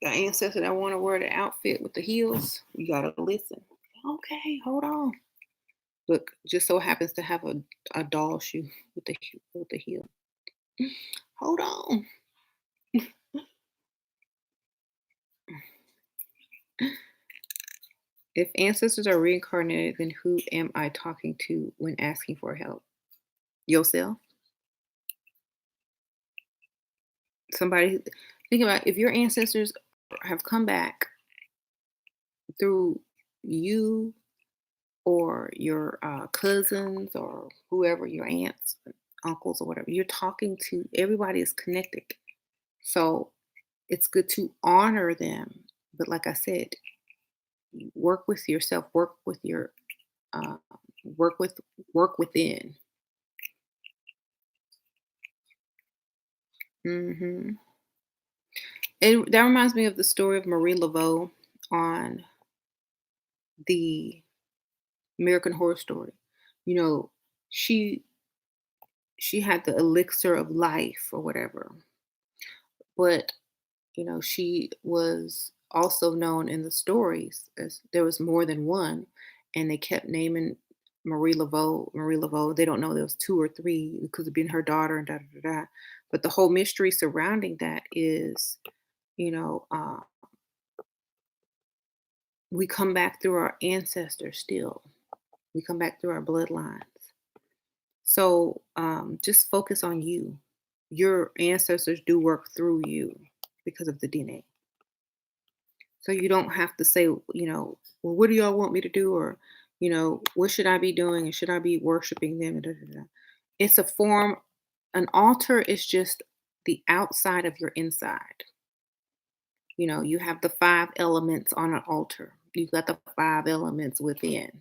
A: the ancestor that want to wear the outfit with the heels, you gotta listen. Okay, hold on. Look, just so happens to have a doll shoe with the heel. Hold on. If ancestors are reincarnated, then who am I talking to when asking for help? Yourself? Somebody, think about if your ancestors have come back through you or your cousins or whoever, your aunts, uncles, or whatever. You're talking to, everybody is connected. So it's good to honor them. But like I said, work with yourself, work with your, uh, work within. hmm that reminds me of the story of Marie Laveau on the American Horror Story. You know, she she had the elixir of life or whatever, but she was also known in the stories as there was more than one, and they kept naming Marie Laveau, Marie Laveau. They don't know there was two or three. It could have been her daughter and da da da. Da. But the whole mystery surrounding that is, you know, uh, we come back through our ancestors still. We come back through our bloodlines. So just focus on you. Your ancestors do work through you because of the DNA. So you don't have to say, well, what do y'all want me to do? Or, what should I be doing? And should I be worshiping them? Da, da, da. It's a form, an altar is just the outside of your inside. You have the five elements on an altar. You got the five elements within.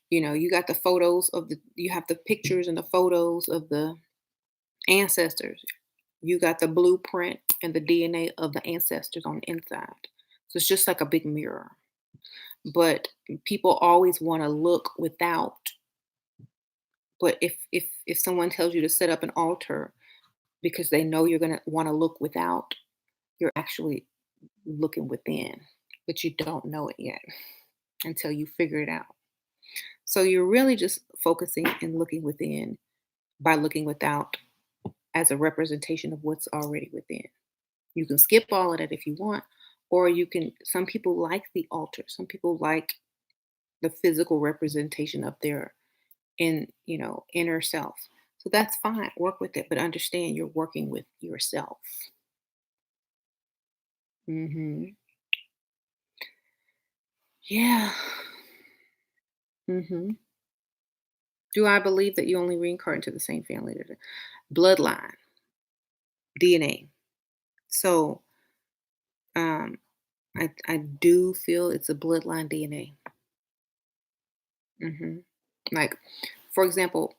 A: You got the you have the pictures and the photos of the ancestors. You got the blueprint and the DNA of the ancestors on the inside. So it's just like a big mirror. But people always want to look without. But if someone tells you to set up an altar because they know you're going to want to look without, you're actually looking within, but you don't know it yet until you figure it out. So you're really just focusing and looking within by looking without as a representation of what's already within. You can skip all of that if you want, or you can, some people like the altar. Some people like the physical representation of their inner self. So that's fine. Work with it, but understand you're working with yourself. Mhm. Yeah. Mhm. Do I believe that you only reincarnate into the same family? Bloodline, DNA. So, um, I do feel it's a bloodline DNA. Mhm. Like, for example,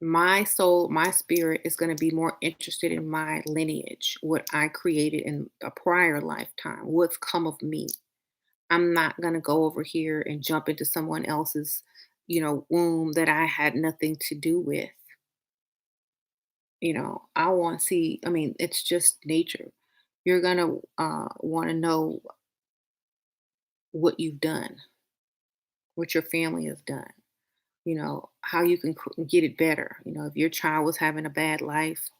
A: my soul, my spirit is going to be more interested in my lineage, what I created in a prior lifetime, what's come of me. I'm not going to go over here and jump into someone else's, womb that I had nothing to do with. I want to see, I mean, it's just nature. You're going to want to know what you've done, what your family has done, how you can get it better. If your child was having a bad life,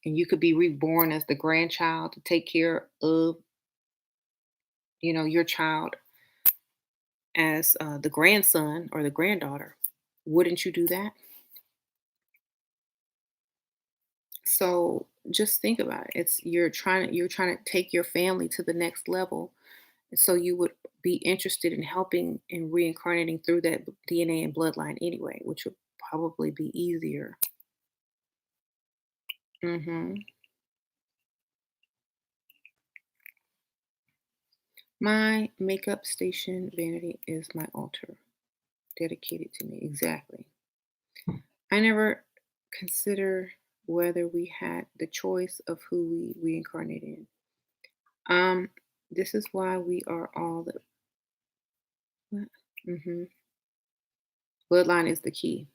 A: and you could be reborn as the grandchild to take care of, your child as the grandson or the granddaughter. Wouldn't you do that? So just think about it. It's you're trying to take your family to the next level. So you would be interested in helping and reincarnating through that DNA and bloodline anyway, which would probably be easier. hmm My makeup station vanity is my altar, dedicated to me. Exactly. I never consider whether we had the choice of who we reincarnate in. Um, this is why we are all the what? Bloodline is the key.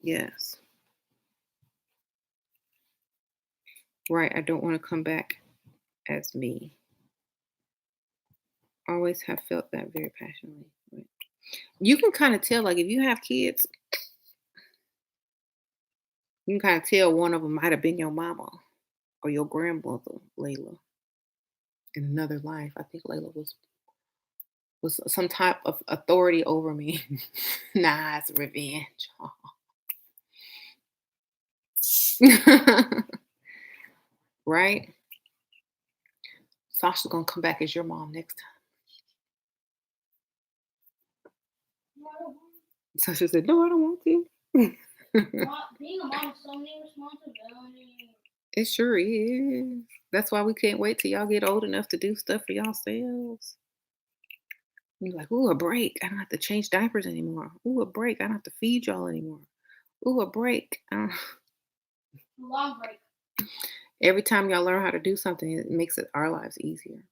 A: Yes, right. I don't want to come back as me. Always have felt that very passionately. Right. You can kind of tell, like if you have kids, you can kind of tell one of them might have been your mama or your grandmother, Layla, in another life. I think Layla was some type of authority over me. Nah, it's revenge. Right? Sasha's gonna come back as your mom next time. Sasha said, "No, I don't want to."
B: Being a mom is so many responsibilities.
A: It sure is. That's why we can't wait till y'all get old enough to do stuff for yourselves. You're like, "Ooh, a break. I don't have to change diapers anymore. Ooh, a break. I don't have to feed y'all anymore. Ooh, a break."
B: Long break.
A: Every time y'all learn how to do something, it makes our lives easier.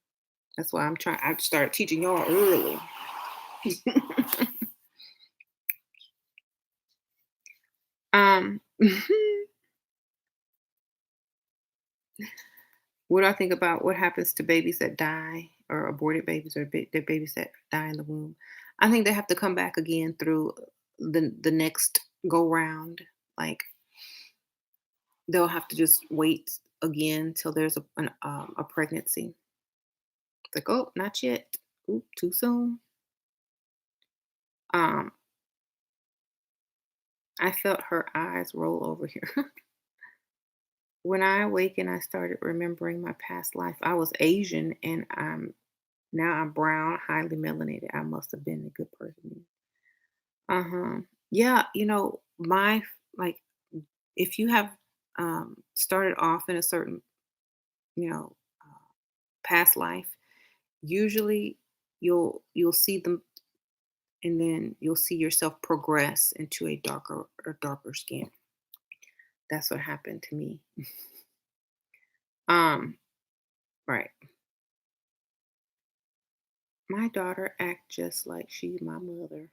A: That's why I started teaching y'all early. um, what do I think about what happens to babies that die or aborted babies or the babies that die in the womb? I think they have to come back again through the next go round. Like they'll have to just wait again till there's a pregnancy. It's like, oh, not yet. Ooh, too soon. Um, I felt her eyes roll over here. When I awakened, I started remembering my past life. I was Asian, and now I'm brown, highly melanated. I must have been a good person. Uh-huh. Yeah, my like if you have started off in a certain, you know, past life, usually you'll see them and then you'll see yourself progress into a darker skin. That's what happened to me. Um, right. My daughter act just like she's my mother.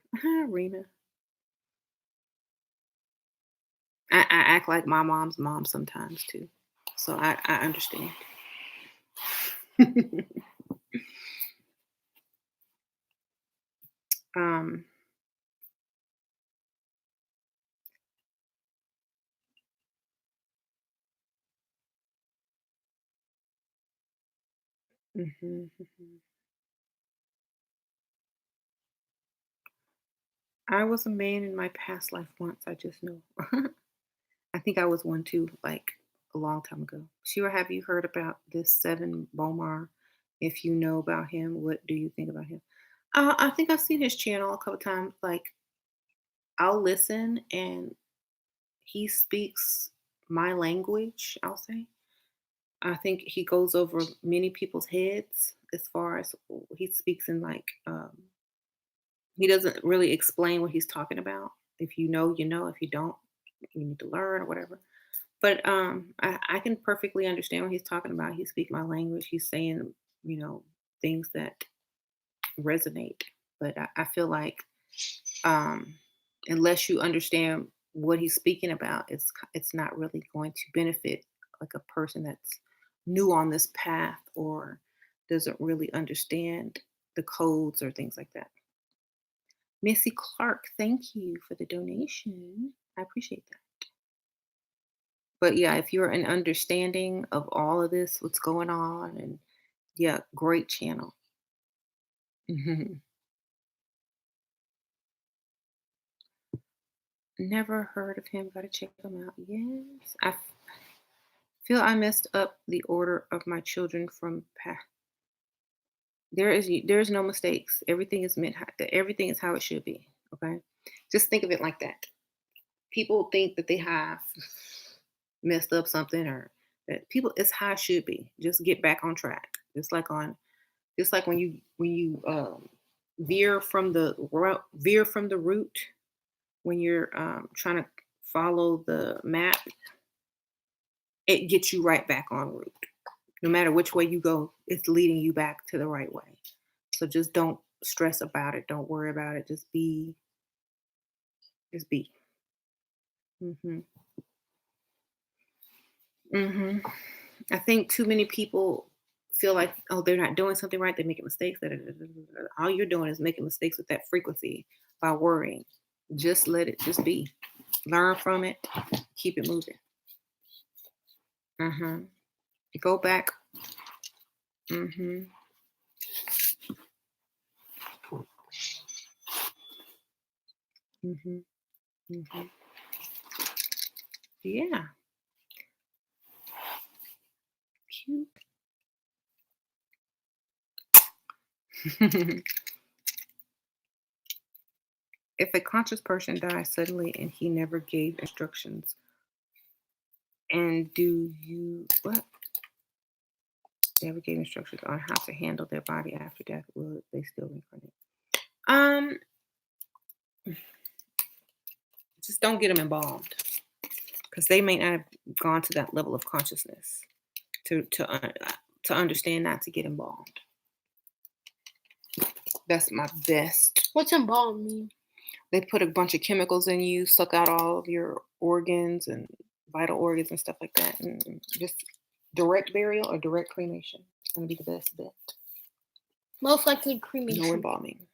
A: Rena. I act like my mom's mom sometimes too. So I understand. um mhm, mhm. I was a man in my past life once, I just know. I think I was one too, like a long time ago. Shira, have you heard about this Seven Bomar? If you know about him, what do you think about him? I think I've seen his channel a couple times. Like I'll listen and he speaks my language, I'll say. I think he goes over many people's heads as far as he speaks in like he doesn't really explain what he's talking about. If you know, you know. If you don't, you need to learn or whatever. But I can perfectly understand what he's talking about. He speaks my language. He's saying, you know, things that resonate. But I feel like um, unless you understand what he's speaking about, it's not really going to benefit like a person that's new on this path or doesn't really understand the codes or things like that. Missy Clark, thank you for the donation. I appreciate that. But yeah, if you're an understanding of all of this, what's going on, and yeah, great channel. Mhm. Never heard of him. Gotta check him out. Yes, feel I messed up the order of my children from past. There is no mistakes. Everything is everything is how it should be. Okay, just think of it like that. People think that they have messed up something or that people it's how it should be. Just get back on track. Just like when you veer from the route when you're trying to follow the map, it gets you right back on route. No matter which way you go, it's leading you back to the right way. So just don't stress about it. Don't worry about it. Just be. Hmm. Hmm. I think too many people feel like, oh, they're not doing something right. They're making mistakes. Da, da, da, da, da, da. All you're doing is making mistakes with that frequency by worrying. Just let it just be. Learn from it. Keep it moving. Uh-huh. Go back. Mm-hmm. Mm-hmm. Mm-hmm. Yeah. Cute. If a conscious person dies suddenly and he never gave instructions, and do you what? Never gave instructions on how to handle their body after death, will they still reincarnate? Um, just don't get them embalmed because they may not have gone to that level of consciousness to understand not to get embalmed. That's my best.
B: What's embalm mean?
A: They put a bunch of chemicals in you, suck out all of your organs and vital organs and stuff like that, and just direct burial or direct cremation. It's gonna be the best bet.
B: Most likely cremation.
A: No embalming.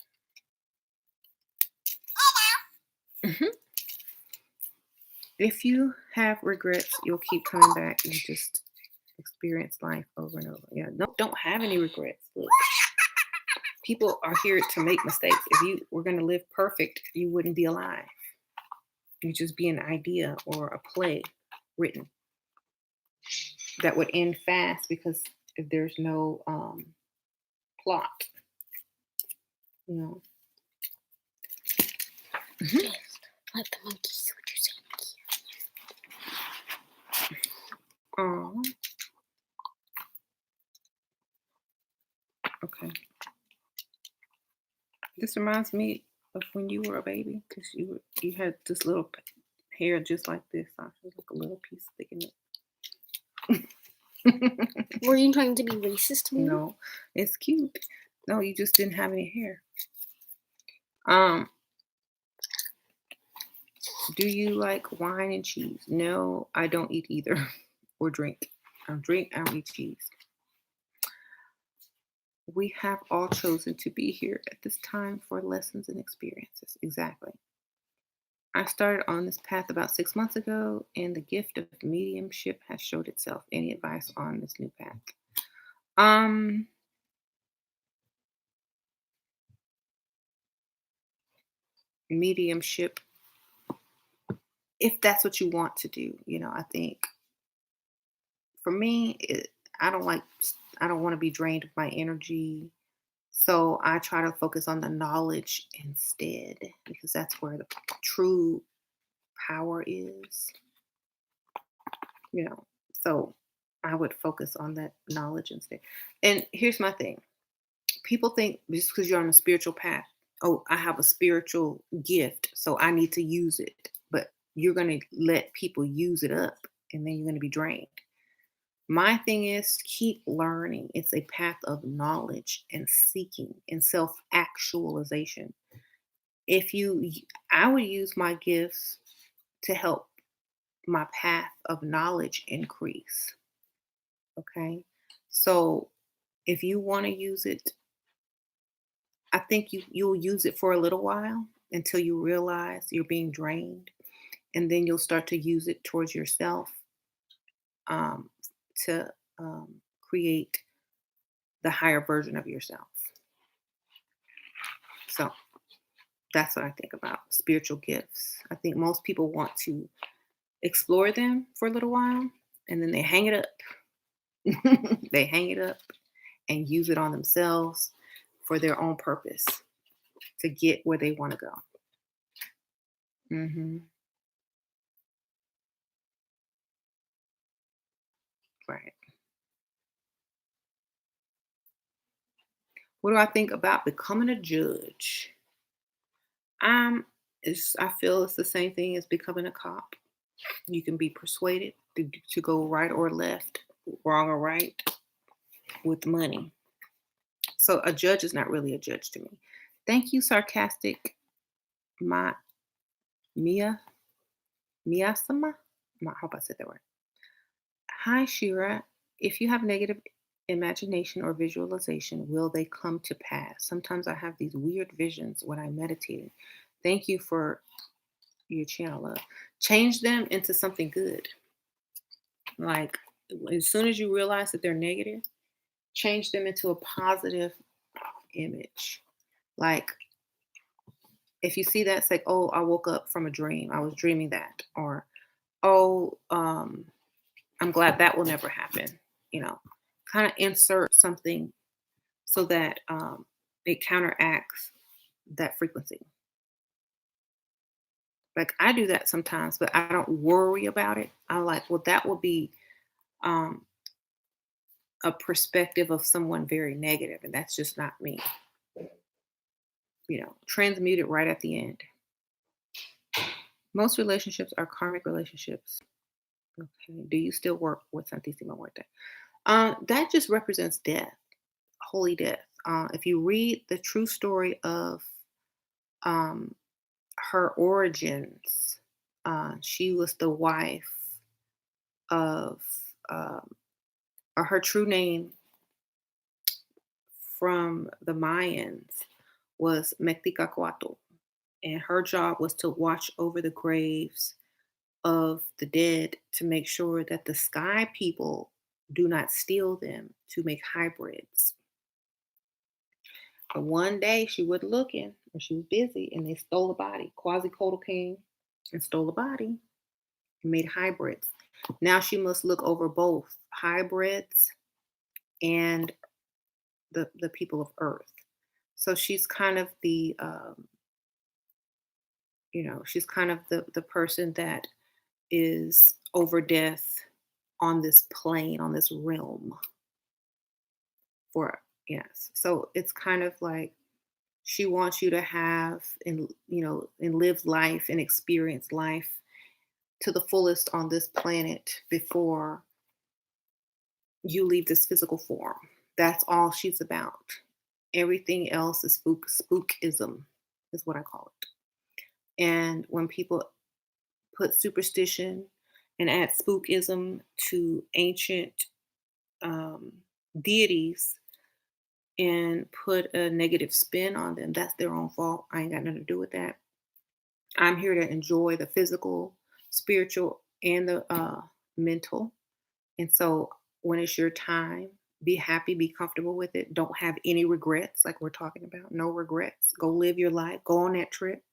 A: Hmm. If you have regrets, you'll keep coming back and just experience life over and over. Yeah, no, don't have any regrets. Look, people are here to make mistakes. If you were going to live perfect, you wouldn't be alive. You'd just be an idea or a play written that would end fast because if there's no plot, you know. Mhm.
B: Just let the monkey see what you're saying.
A: Okay. This reminds me of when you were a baby because you had this little hair just like this. Like a little piece sticking up.
B: Were you trying to be racist to me?
A: No, it's cute. No, you just didn't have any hair. Do you like wine and cheese? No, I don't eat either or drink. I don't eat cheese. We have all chosen to be here at this time for lessons and experiences. Exactly. I started on this path about 6 months ago, and the gift of mediumship has showed itself. Any advice on this new path? Mediumship if that's what you want to do. I think for me, I don't like, I don't want to be drained of my energy. So I try to focus on the knowledge instead because that's where the true power is, you know. So I would focus on that knowledge instead. And here's my thing. People think just because you're on a spiritual path, oh, I have a spiritual gift, so I need to use it. But you're going to let people use it up and then you're going to be drained. My thing is keep learning. It's a path of knowledge and seeking and self actualization. If you, I would use my gifts to help my path of knowledge increase. Okay. So if you want to use it, I think you'll use it for a little while until you realize you're being drained, and then you'll start to use it towards yourself, um, to create the higher version of yourself. So that's what I think about spiritual gifts. I think most people want to explore them for a little while, and then they hang it up. They hang it up and use it on themselves for their own purpose to get where they want to go. Hmm. Right. What do I think about becoming a judge? I feel it's the same thing as becoming a cop. You can be persuaded to go right or left, wrong or right, with money. So a judge is not really a judge to me. Thank you, sarcastic my Mia Miyasama. I hope I said that right. Hi, Shira. If you have negative imagination or visualization, will they come to pass? Sometimes I have these weird visions when I'm meditating. Thank you for your channel, love. Change them into something good. Like as soon as you realize that they're negative, change them into a positive image. Like if you see that, it's like, oh, I woke up from a dream. I was dreaming that. Or, oh, I'm glad that will never happen. You know, kind of insert something so that it counteracts that frequency. Like I do that sometimes, but I don't worry about it. I'm like, well, that will be um, a perspective of someone very negative, and that's just not me. Transmute it right at the end. Most relationships are karmic relationships. Okay. Do you still work with Santissima Muerte? That just represents death, holy death. If you read the true story of um, her origins, she was the wife of, um, or her true name from the Mayans was Mecticacuatl. And her job was to watch over the graves of the dead to make sure that the sky people do not steal them to make hybrids. But one day she wasn't looking or she was busy and they stole a body. Quasicoda came and stole a body and made hybrids. Now she must look over both hybrids and the people of Earth. So she's kind of she's kind of the person that is over death on this plane, on this realm for, yes. So it's kind of like she wants you to have and live life and experience life to the fullest on this planet before you leave this physical form. That's all she's about. Everything else is spookism, is what I call it. And when people put superstition and add spookism to ancient um, deities and put a negative spin on them, that's their own fault. I ain't got nothing to do with that. I'm here to enjoy the physical, spiritual, and the mental. And so when it's your time, be happy, be comfortable with it. Don't have any regrets, like we're talking about. No regrets. Go live your life. Go on that trip.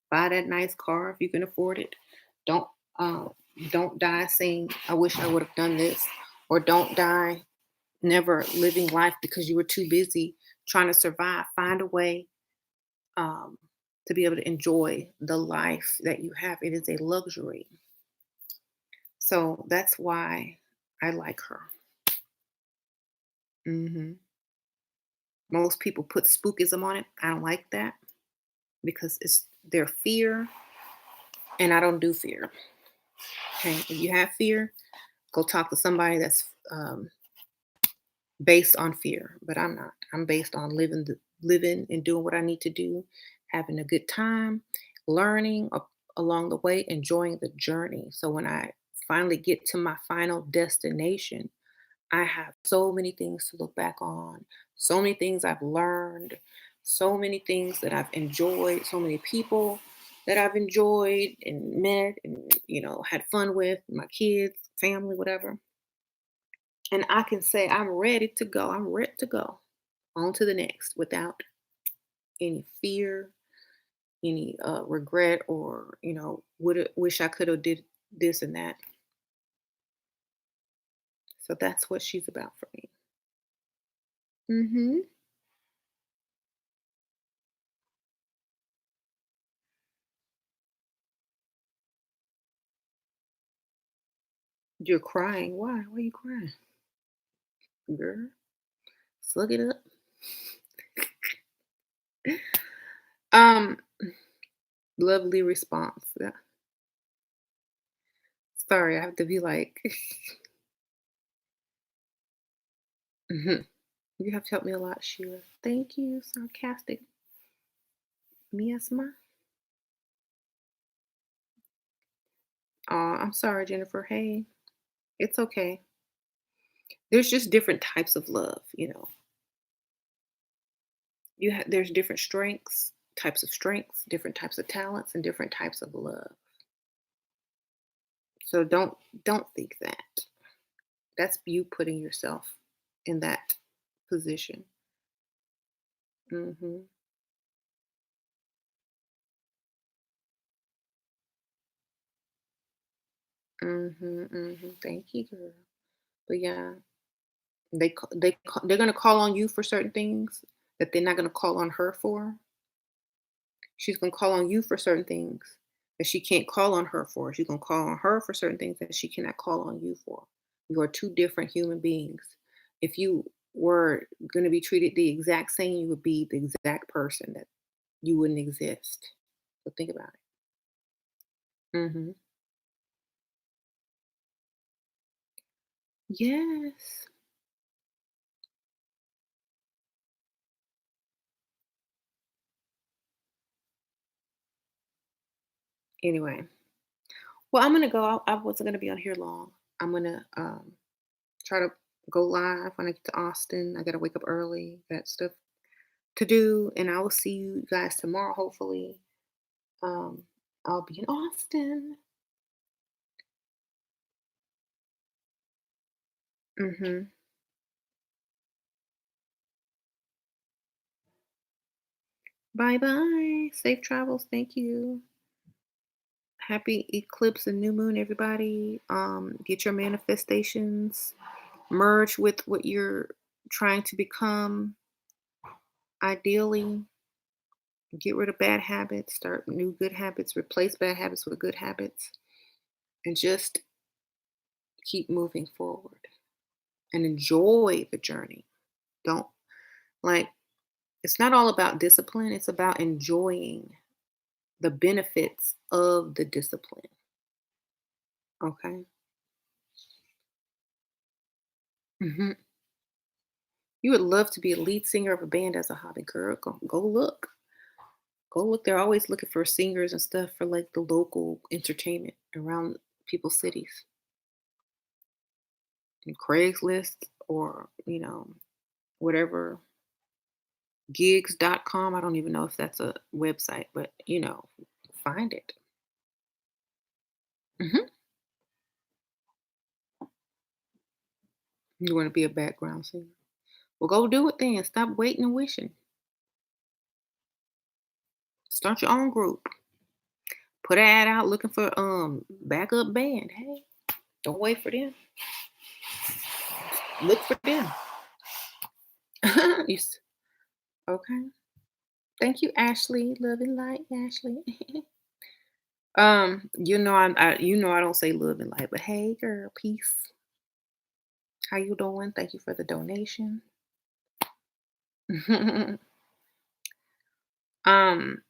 A: Buy that nice car if you can afford it. Don't uh, don't die saying, "I wish I would have done this," or don't die never living life because you were too busy trying to survive. Find a way um, to be able to enjoy the life that you have. It is a luxury. So that's why I like her. hmm Most people put spookism on it. I don't like that because it's their fear, and I don't do fear. Okay, if you have fear, go talk to somebody that's based on fear. But I'm not. I'm based on living and doing what I need to do, having a good time, learning along the way, enjoying the journey. So when I finally get to my final destination, I have so many things to look back on, so many things I've learned, so many things that I've enjoyed, so many people that I've enjoyed and met and had fun with, my kids, family, whatever. And I can say I'm ready to go. I'm ready to go on to the next without any fear, any regret, or would wish I could have did this and that. So that's what she's about for me. hmm You're crying. Why? Why are you crying, girl? Slug it up. Um, Lovely response. Yeah. Sorry, I have to be like, mhm. You have helped me a lot, Sheila. Thank you. Sarcastic. Miasma. I'm sorry, Jennifer. Hey, it's okay. There's just different types of love. There's different strengths, different types of talents, and different types of love. So don't think that. That's you putting yourself in that position. Mhm. Mhm. Mhm. Thank you, girl. But yeah, they're gonna call on you for certain things that they're not gonna call on her for. She's gonna call on you for certain things that she can't call on her for. She's gonna call on her for certain things that she cannot call on you for. You are two different human beings. If you were gonna be treated the exact same, you would be the exact person that you wouldn't exist. So think about it. hmm Yes. Anyway, well, I'm gonna go. I wasn't gonna be on here long. I'm gonna try to go live when I get to Austin. I gotta wake up early. Got stuff to do, and I will see you guys tomorrow. Hopefully, um, I'll be in Austin. hmm Bye bye. Safe travels. Thank you. Happy eclipse and new moon, everybody. Get your manifestations. Merge with what you're trying to become. Ideally, get rid of bad habits. Start new good habits. Replace bad habits with good habits, and just keep moving forward and enjoy the journey. Don't like it's not all about discipline, it's about enjoying the benefits of the discipline. Okay. hmm You would love to be a lead singer of a band as a hobby, girl. Go look. Go look. They're always looking for singers and stuff for like the local entertainment around people's cities. And Craigslist or, whatever gigs.com. I don't even know if that's a website, but find it. hmm You want to be a background singer. Well, go do it then. Stop waiting and wishing. Start your own group. put an ad out looking for backup band. Hey, don't wait for them. Look for them. You okay. Thank you, Ashley. Love and light, Ashley. I don't say love and light, but hey girl, peace. How you doing? Thank you for the donation. um,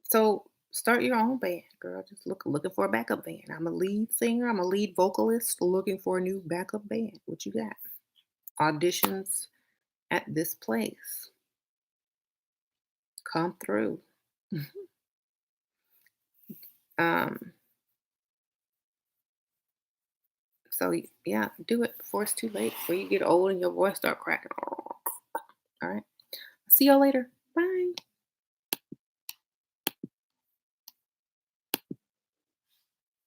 A: so start your own band, girl. Just looking for a backup band. I'm a lead singer, I'm a lead vocalist looking for a new backup band. What you got? Auditions at this place. Come through. um, so yeah, do it before it's too late, before you get old and your voice start cracking. All right. See y'all later.